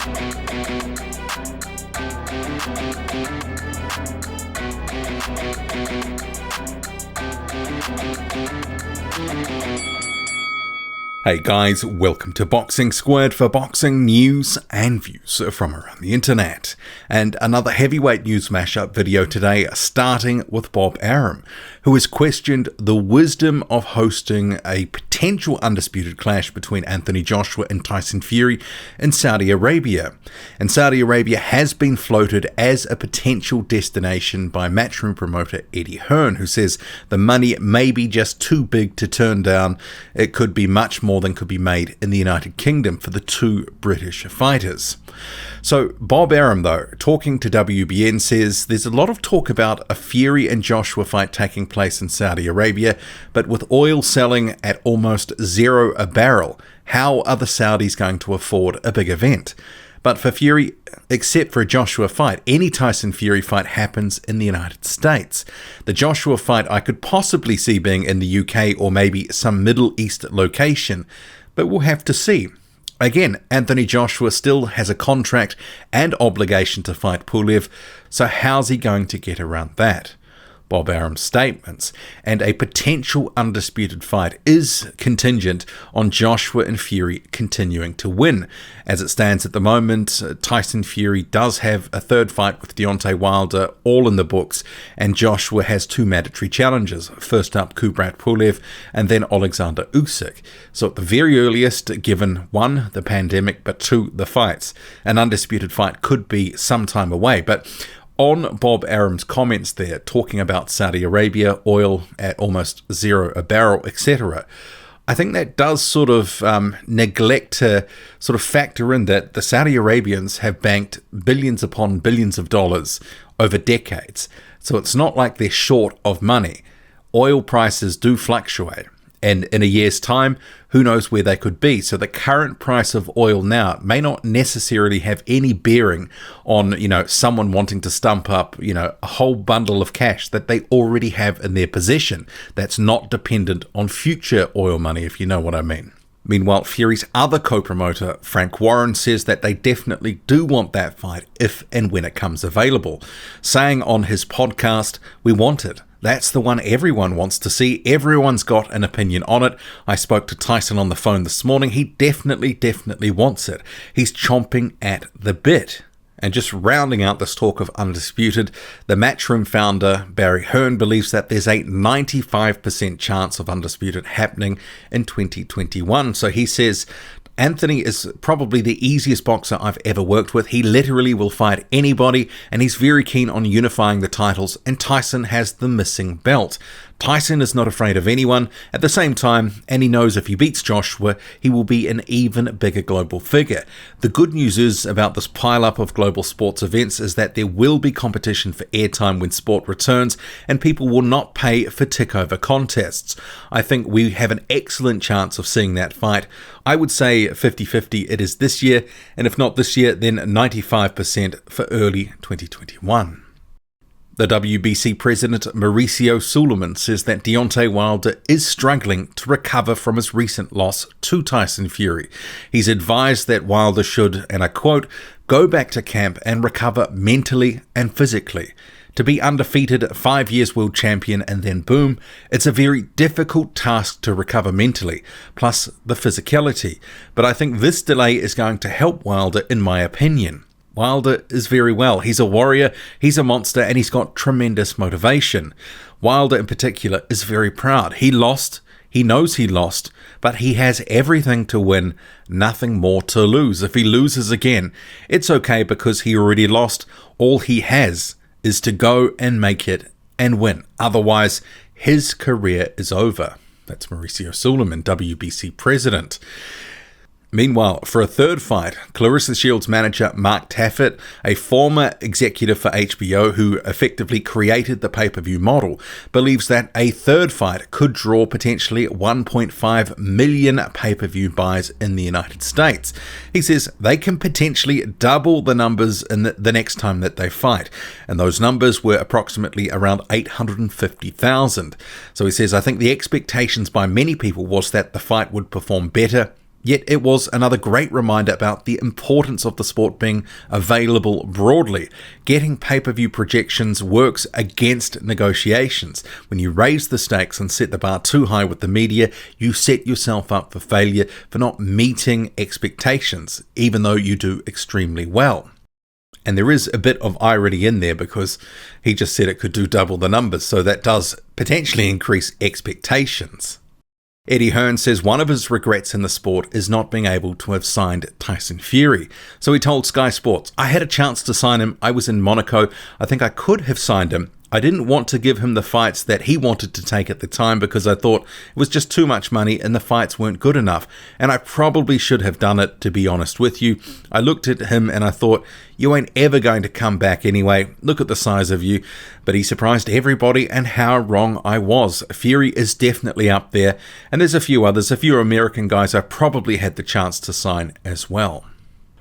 Hey guys, welcome to Boxing Squared for boxing news and views from around the internet. And another heavyweight news mashup video today, starting with Bob Arum, who has questioned the wisdom of hosting a potential undisputed clash between Anthony Joshua and Tyson Fury in Saudi Arabia. And Saudi Arabia has been floated as a potential destination by matchroom promoter Eddie Hearn, who says the money may be just too big to turn down. It could be much more than could be made in the United Kingdom for the two British fighters. So Bob Arum, though, talking to WBN, says there's a lot of talk about a Fury and Joshua fight taking place in Saudi Arabia, but with oil selling at almost $0 a barrel, how are the Saudis going to afford a big event? But for Fury, except for a Joshua fight, any Tyson Fury fight happens in the United States. The Joshua fight I could possibly see being in the UK or maybe some Middle East location, but we'll have to see. Again, Anthony Joshua still has a contract and obligation to fight Pulev, so how's he going to get around that? Bob Arum's statements, and a potential undisputed fight is contingent on Joshua and Fury continuing to win. As it stands at the moment, Tyson Fury does have a third fight with Deontay Wilder all in the books, and Joshua has two mandatory challenges. First up, Kubrat Pulev, and then Alexander Usyk. So at the very earliest, given one, the pandemic, but two, the fights, an undisputed fight could be some time away. But on Bob Arum's comments there, talking about Saudi Arabia, oil at almost $0 a barrel, etc., I think that does sort of neglect to sort of factor in that the Saudi Arabians have banked billions upon billions of dollars over decades. So it's not like they're short of money. Oil prices do fluctuate. And in a year's time, who knows where they could be. So the current price of oil now may not necessarily have any bearing on, someone wanting to stump up, a whole bundle of cash that they already have in their possession. That's not dependent on future oil money, if you know what I mean. Meanwhile, Fury's other co-promoter, Frank Warren, says that they definitely do want that fight if and when it comes available, saying on his podcast, "We want it. That's the one everyone wants to see. Everyone's got an opinion on it. I spoke to Tyson on the phone this morning. He definitely wants it. He's chomping at the bit." And just rounding out this talk of undisputed, the Matchroom founder, Barry Hearn, believes that there's a 95% chance of undisputed happening in 2021. So he says, Anthony is probably the easiest boxer I've ever worked with. He literally will fight anybody, and he's very keen on unifying the titles, and Tyson has the missing belt. Tyson is not afraid of anyone at the same time, and he knows if he beats Joshua, he will be an even bigger global figure. The good news is about this pile-up of global sports events is that there will be competition for airtime when sport returns, and people will not pay for tick-over contests. I think we have an excellent chance of seeing that fight. I would say 50-50 it is this year, and if not this year, then 95% for early 2021. The WBC president, Mauricio Suleiman, says that Deontay Wilder is struggling to recover from his recent loss to Tyson Fury. He's advised that Wilder should, and I quote, "go back to camp and recover mentally and physically. To be undefeated, 5 years world champion, and then boom, it's a very difficult task to recover mentally, plus the physicality. But I think this delay is going to help Wilder, in my opinion. Wilder is very well. He's a warrior, he's a monster, and he's got tremendous motivation. Wilder in particular is very proud. He lost, he knows he lost, but he has everything to win, nothing more to lose. If he loses again, it's okay because he already lost. All he has is to go and make it and win. Otherwise, his career is over." That's Mauricio Suleiman, WBC president. Meanwhile, for a third fight, Clarissa Shields manager Mark Taffet, a former executive for HBO who effectively created the pay-per-view model, believes that a third fight could draw potentially 1.5 million pay-per-view buys in the United States. He says they can potentially double the numbers in the next time that they fight, and those numbers were approximately around 850,000. So he says, "I think the expectations by many people was that the fight would perform better Yet it was another great reminder about the importance of the sport being available broadly. Getting pay-per-view projections works against negotiations. When you raise the stakes and set the bar too high with the media, you set yourself up for failure for not meeting expectations, even though you do extremely well. And there is a bit of irony in there because he just said it could do double the numbers, so that does potentially increase expectations. Eddie Hearn says one of his regrets in the sport is not being able to have signed Tyson Fury. So he told Sky Sports, "I had a chance to sign him. I was in Monaco. I think I could have signed him. I didn't want to give him the fights that he wanted to take at the time because I thought it was just too much money and the fights weren't good enough. And I probably should have done it, to be honest with you. I looked at him and I thought, you ain't ever going to come back anyway. Look at the size of you." But he surprised everybody, and how wrong I was. Fury is definitely up there. And there's a few others, a few American guys I probably had the chance to sign as well.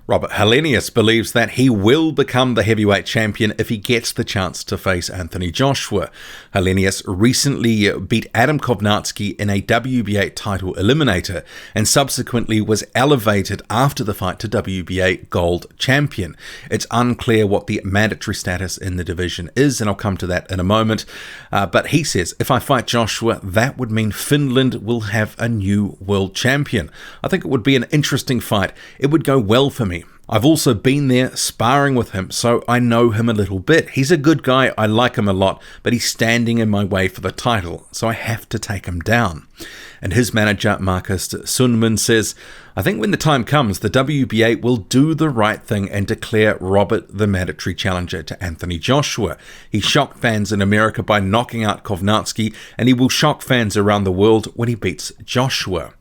Robert Helenius believes that he will become the heavyweight champion if he gets the chance to face Anthony Joshua. Helenius recently beat Adam Kownacki in a WBA title eliminator and subsequently was elevated after the fight to WBA gold champion. It's unclear what the mandatory status in the division is, and I'll come to that in a moment. But he says, if I fight Joshua, that would mean Finland will have a new world champion. I think it would be an interesting fight. It would go well for me. I've also been there sparring with him, so I know him a little bit. He's a good guy, I like him a lot, but he's standing in my way for the title, so I have to take him down. And his manager, Marcus Sundman, says, I think when the time comes, the WBA will do the right thing and declare Robert the mandatory challenger to Anthony Joshua. He shocked fans in America by knocking out Kownacki, and he will shock fans around the world when he beats Joshua.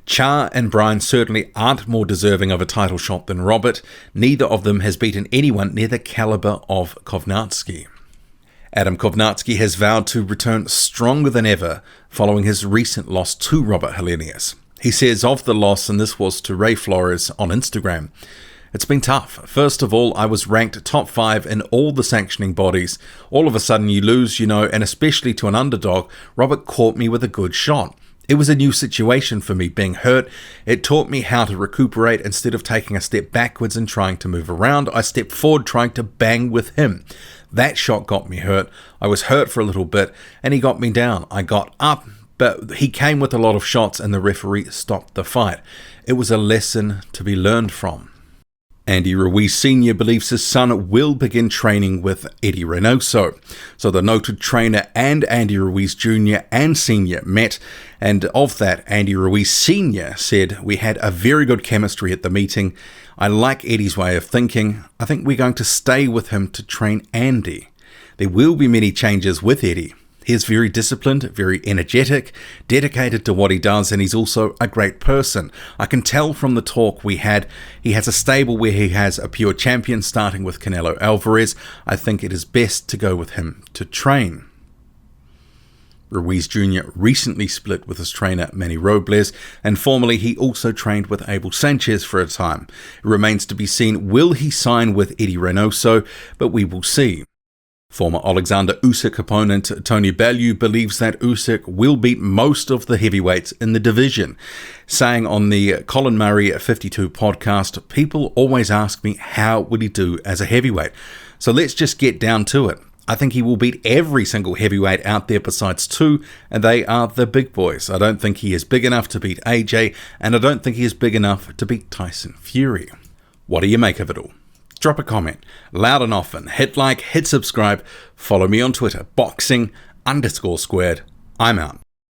Char and Bryan certainly aren't more deserving of a title shot than Robert. Neither of them has beaten anyone near the caliber of Kownacki. Adam Kownacki has vowed to return stronger than ever following his recent loss to Robert Helenius. He says of the loss, and this was to Ray Flores on Instagram, "It's been tough. First of all, I was ranked top 5 in all the sanctioning bodies. All of a sudden you lose, and especially to an underdog. Robert caught me with a good shot. It was a new situation for me being hurt. It taught me how to recuperate. Instead of taking a step backwards and trying to move around, I stepped forward trying to bang with him. That shot got me hurt. I was hurt for a little bit and he got me down. I got up, but he came with a lot of shots and the referee stopped the fight. It was a lesson to be learned from." Andy Ruiz Sr. believes his son will begin training with Eddie Reynoso. So the noted trainer and Andy Ruiz Jr. and Sr. met, and of that, Andy Ruiz Sr. said, "We had a very good chemistry at the meeting. I like Eddie's way of thinking. I think we're going to stay with him to train Andy. There will be many changes with Eddie. He is very disciplined, very energetic, dedicated to what he does, and he's also a great person. I can tell from the talk we had, he has a stable where he has a pure champion, starting with Canelo Alvarez. I think it is best to go with him to train." Ruiz Jr. recently split with his trainer Manny Robles, and formerly he also trained with Abel Sanchez for a time. It remains to be seen, will he sign with Eddie Reynoso, but we will see. Former Alexander Usyk opponent Tony Bellew believes that Usyk will beat most of the heavyweights in the division, saying on the Colin Murray 52 podcast, "People always ask me how would he do as a heavyweight. So let's just get down to it. I think he will beat every single heavyweight out there besides 2, and they are the big boys. I don't think he is big enough to beat AJ, and I don't think he is big enough to beat Tyson Fury." What do you make of it all? Drop a comment, loud and often, hit like, hit subscribe, follow me on Twitter, boxing_squared. I'm out.